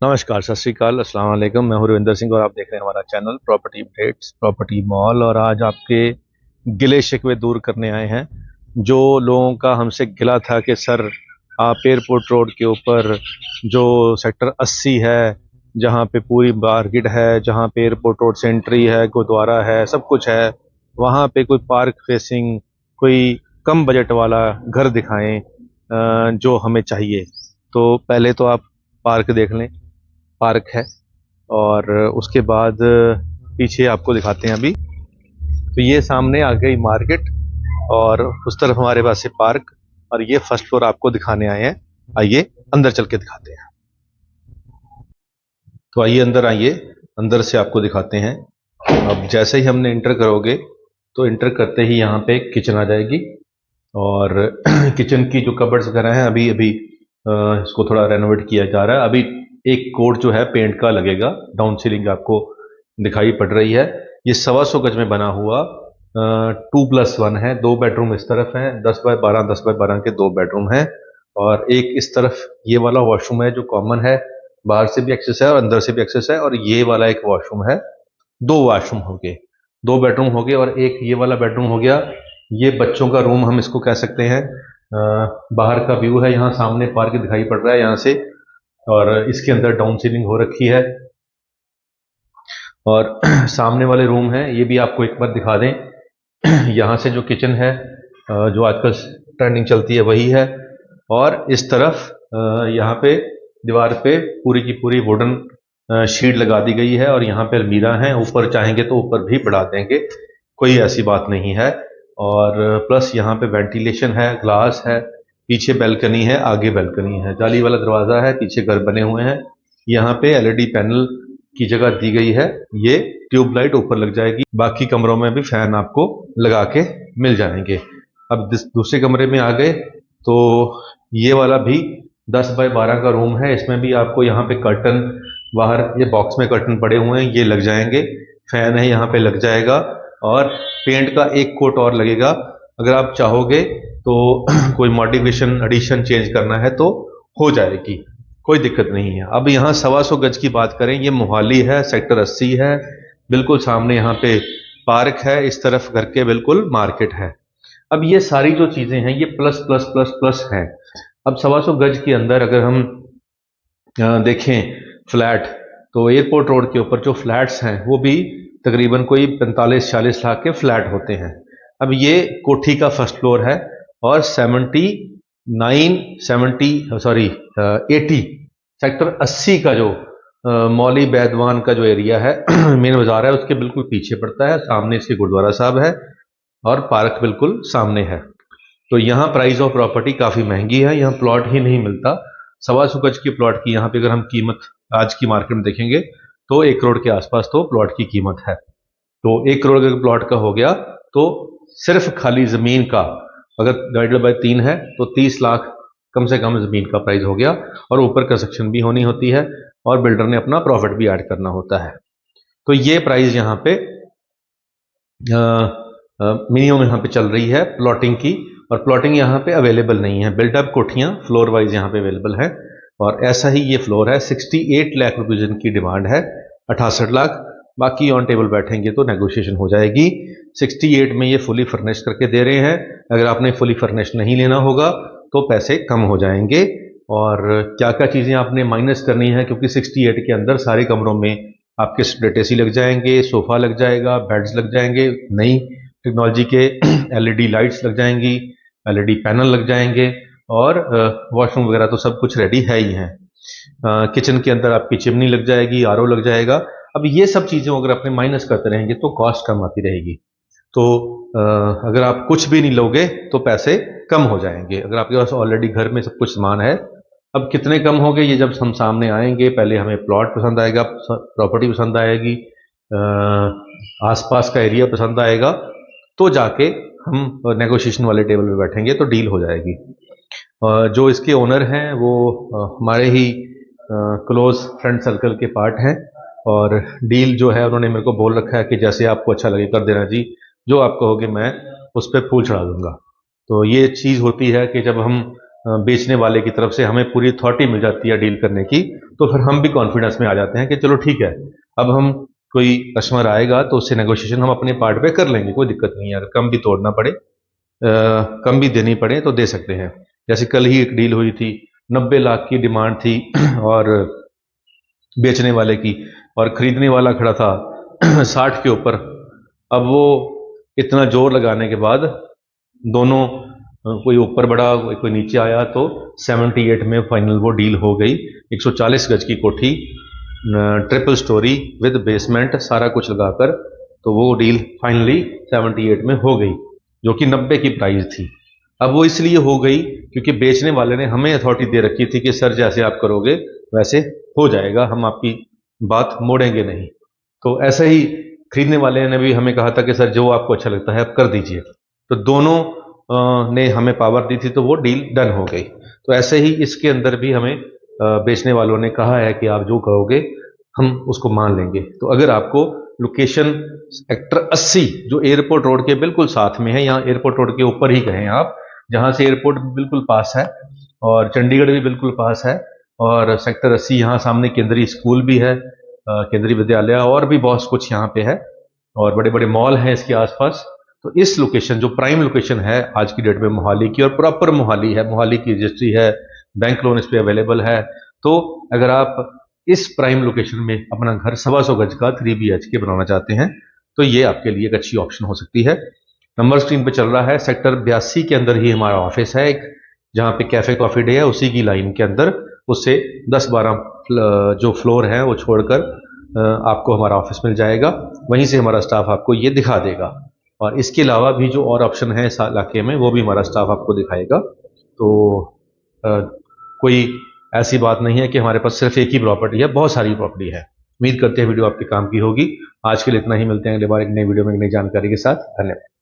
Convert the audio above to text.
नमस्कार, सत श्री अकाल, अस्सलाम वालेकुम। मैं हूं रविंदर सिंह और आप देख रहे हैं हमारा channel property updates, property mall. और आज आपके गिले शिकवे दूर करने आए हैं। जो लोगों का हमसे गिला था कि सर आप एयरपोर्ट रोड के ऊपर जो सेक्टर 80 है, जहां पे पूरी मार्केट है, जहां पे एयरपोर्ट रोड से एंट्री है, गुरुद्वारा है, सब कुछ है, वहां पे कोई पार्क फेसिंग, कोई कम बजट वाला घर दिखाएं जो हमें चाहिए। तो पहले तो आप पार्क देख लें, पार्क है। और उसके बाद पीछे आपको दिखाते हैं अभी। तो ये सामने आ गई मार्केट और उस तरफ हमारे पास है पार्क, और ये फर्स्ट फ्लोर आपको दिखाने आए हैं। आइए अंदर चल के दिखाते हैं। तो आइए अंदर आइए, अंदर से आपको दिखाते हैं। अब जैसे ही हमने इंटर करोगे तो इंटर करते ही यहाँ पे किचन आ जाएगी। और किचन की जो कबर्ड्स वगैरह हैं अभी अभी इसको थोड़ा रेनोवेट किया जा रहा है। अभी एक कोट जो है पेंट का लगेगा। डाउन सीलिंग आपको दिखाई पड़ रही है। ये 125 गज में बना हुआ 2+1 है। 2 बेडरूम इस तरफ है, 10x12 10x12 के 2 बेडरूम हैं। और एक इस तरफ ये वाला वॉशरूम है जो कॉमन है, बाहर से भी एक्सेस है और अंदर से भी एक्सेस है। और ये वाला एक वॉशरूम है। 2 वॉशरूम हो गए, 2 बेडरूम हो गए। और एक ये वाला बेडरूम हो गया। ये बच्चों का रूम हम इसको कह सकते हैं। बाहर का व्यू है, यहाँ सामने पार्क दिखाई पड़ रहा है यहाँ से। और इसके अंदर डाउन सीलिंग हो रखी है। और सामने वाले रूम है, ये भी आपको एक बार दिखा दें। यहाँ से जो किचन है, जो आजकल ट्रेंडिंग चलती है वही है। और इस तरफ यहाँ पे दीवार पे पूरी की पूरी वुडन शीट लगा दी गई है। और यहाँ पे अलमीरा है, ऊपर चाहेंगे तो ऊपर भी बढ़ा देंगे, कोई ऐसी बात नहीं है। और प्लस यहाँ पे वेंटिलेशन है, ग्लास है, पीछे बैल्कनी है, आगे बैल्कनी है, जाली वाला दरवाजा है, पीछे घर बने हुए हैं। यहाँ पे एलईडी पैनल की जगह दी गई है। ये ट्यूबलाइट ऊपर लग जाएगी। बाकी कमरों में भी फैन आपको लगा के मिल जाएंगे। अब दूसरे कमरे में आ गए तो ये वाला भी 10x12 का रूम है। इसमें भी आपको यहाँ पे कर्टन, बाहर ये बॉक्स में कर्टन पड़े हुए हैं, ये लग जाएंगे। फैन है यहाँ पे लग जाएगा। और पेंट का एक कोट और लगेगा। अगर आप चाहोगे तो कोई मॉडिफिकेशन एडिशन चेंज करना है तो हो जाएगी, कोई दिक्कत नहीं है। अब यहाँ 125 गज की बात करें, ये मोहाली है, सेक्टर 80 है। बिल्कुल सामने यहाँ पे पार्क है, इस तरफ घर के बिल्कुल मार्केट है। अब ये सारी जो चीजें हैं ये प्लस प्लस प्लस प्लस हैं। अब 125 गज के अंदर अगर हम देखें फ्लैट, तो एयरपोर्ट रोड के ऊपर जो फ्लैट्स हैं वो भी तकरीबन कोई 45-40 लाख के फ्लैट होते हैं। अब ये कोठी का फर्स्ट फ्लोर है और 80 सेक्टर 80 का जो मौली बैदवान का जो एरिया है, मेन बाजार है, उसके बिल्कुल पीछे पड़ता है। सामने इसके गुरुद्वारा साहब है और पार्क बिल्कुल सामने है। तो यहाँ प्राइस ऑफ प्रॉपर्टी काफ़ी महंगी है, यहाँ प्लॉट ही नहीं मिलता। 125 गज की प्लॉट की यहाँ पे अगर हम कीमत आज की मार्केट में देखेंगे तो 1 करोड़ के आसपास तो प्लॉट की कीमत है। तो 1 करोड़ के प्लॉट का हो गया तो सिर्फ खाली ज़मीन का अगर डिवाइडेड बाय 3 है तो 30 लाख कम से कम ज़मीन का प्राइस हो गया। और ऊपर कंस्ट्रक्शन भी होनी होती है और बिल्डर ने अपना प्रॉफिट भी ऐड करना होता है। तो ये प्राइस यहाँ पे मिनिमम यहाँ पे चल रही है प्लॉटिंग की। और प्लॉटिंग यहाँ पे अवेलेबल नहीं है, बिल्डअप कोठियाँ फ्लोर वाइज यहाँ पे अवेलेबल है। और ऐसा ही ये फ्लोर है। 68 लाख रुपीज़ इनकी डिमांड है, 68 लाख। बाकी ऑन टेबल बैठेंगे तो नेगोशिएशन हो जाएगी। 68 में ये फुली फर्निश करके दे रहे हैं। अगर आपने फुली फर्निश नहीं लेना होगा तो पैसे कम हो जाएंगे। और क्या क्या चीज़ें आपने माइनस करनी है, क्योंकि 68 के अंदर सारे कमरों में आपके स्प्लिट एसी लग जाएंगे, सोफा लग जाएगा, बेड्स लग जाएंगे, नई टेक्नोलॉजी के एलईडी लाइट्स लग जाएंगी, एलईडी पैनल लग जाएंगे। और वॉशरूम वगैरह तो सब कुछ रेडी है ही है। किचन के अंदर आपकी चिमनी लग जाएगी, आरओ लग जाएगा। अब ये सब चीज़ें अगर अपने माइनस करते रहेंगे तो कॉस्ट कम आती रहेगी। तो अगर आप कुछ भी नहीं लोगे तो पैसे कम हो जाएंगे। अगर आपके पास ऑलरेडी घर में सब कुछ सामान है, अब कितने कम होंगे ये जब हम सामने आएंगे। पहले हमें प्लॉट पसंद आएगा, प्रॉपर्टी पसंद आएगी, आसपास का एरिया पसंद आएगा, तो जाके हम नेगोशिएशन वाले टेबल पे बैठेंगे तो डील हो जाएगी। जो इसके ओनर हैं वो हमारे ही क्लोज फ्रेंड सर्कल के पार्ट हैं। और डील जो है उन्होंने मेरे को बोल रखा है कि जैसे आपको अच्छा लगे कर देना जी, जो आप कहोगे मैं उस पर फूल चढ़ा दूंगा। तो ये चीज़ होती है कि जब हम बेचने वाले की तरफ से हमें पूरी अथॉरिटी मिल जाती है डील करने की, तो फिर हम भी कॉन्फिडेंस में आ जाते हैं कि चलो ठीक है, अब हम कोई कस्टमर आएगा तो उससे नेगोशिएशन हम अपने पार्ट पे कर लेंगे, कोई दिक्कत नहीं है। अगर कम भी तोड़ना पड़े, कम भी देनी पड़े तो दे सकते हैं। जैसे कल ही एक डील हुई थी, 90 लाख की डिमांड थी और बेचने वाले की, और खरीदने वाला खड़ा था 60 के ऊपर। अब वो इतना जोर लगाने के बाद दोनों, कोई ऊपर बढ़ा कोई नीचे आया, तो 78 में फाइनल वो डील हो गई। 140 गज की कोठी, ट्रिपल स्टोरी विद बेसमेंट, सारा कुछ लगाकर, तो वो डील फाइनली 78 में हो गई, जो कि 90 की प्राइस थी। अब वो इसलिए हो गई क्योंकि बेचने वाले ने हमें अथॉरिटी दे रखी थी कि सर जैसे आप करोगे वैसे हो जाएगा, हम आपकी बात मोड़ेंगे नहीं। तो ऐसे ही खरीदने वाले ने भी हमें कहा था कि सर जो आपको अच्छा लगता है आप कर दीजिए। तो दोनों ने हमें पावर दी थी, तो वो डील डन हो गई। तो ऐसे ही इसके अंदर भी हमें बेचने वालों ने कहा है कि आप जो कहोगे हम उसको मान लेंगे। तो अगर आपको लोकेशन सेक्टर 80 जो एयरपोर्ट रोड के बिल्कुल साथ में है, यहाँ एयरपोर्ट रोड के ऊपर ही कहें आप, जहाँ से एयरपोर्ट बिल्कुल पास है और चंडीगढ़ भी बिल्कुल पास है, और सेक्टर 80 यहाँ सामने केंद्रीय स्कूल भी है, केंद्रीय विद्यालय, और भी बहुत कुछ यहाँ पे है, और बड़े बड़े मॉल हैं इसके आसपास। तो इस लोकेशन जो प्राइम लोकेशन है आज की डेट में मोहाली की, और प्रॉपर मोहाली है, मोहाली की रजिस्ट्री है, बैंक लोन इस पे अवेलेबल है। तो अगर आप इस प्राइम लोकेशन में अपना घर 125 गज का 3 BHK बनाना चाहते हैं तो ये आपके लिए एक अच्छी ऑप्शन हो सकती है। नंबर स्क्रीन पे चल रहा है, सेक्टर 82 के अंदर ही हमारा ऑफिस है एक, जहाँ पे कैफे कॉफी डे है, उसी की लाइन के अंदर, उससे 10-12 जो फ्लोर है वो छोड़कर आपको हमारा ऑफिस मिल जाएगा। वहीं से हमारा स्टाफ आपको ये दिखा देगा, और इसके अलावा भी जो और ऑप्शन है इस इलाके में वो भी हमारा स्टाफ आपको दिखाएगा। तो कोई ऐसी बात नहीं है कि हमारे पास सिर्फ एक ही प्रॉपर्टी है, बहुत सारी प्रॉपर्टी है। उम्मीद करते हैं वीडियो आपके काम की होगी। आज के लिए इतना ही, मिलते हैं अगली बार एक नई वीडियो में एक नई जानकारी के साथ। धन्यवाद।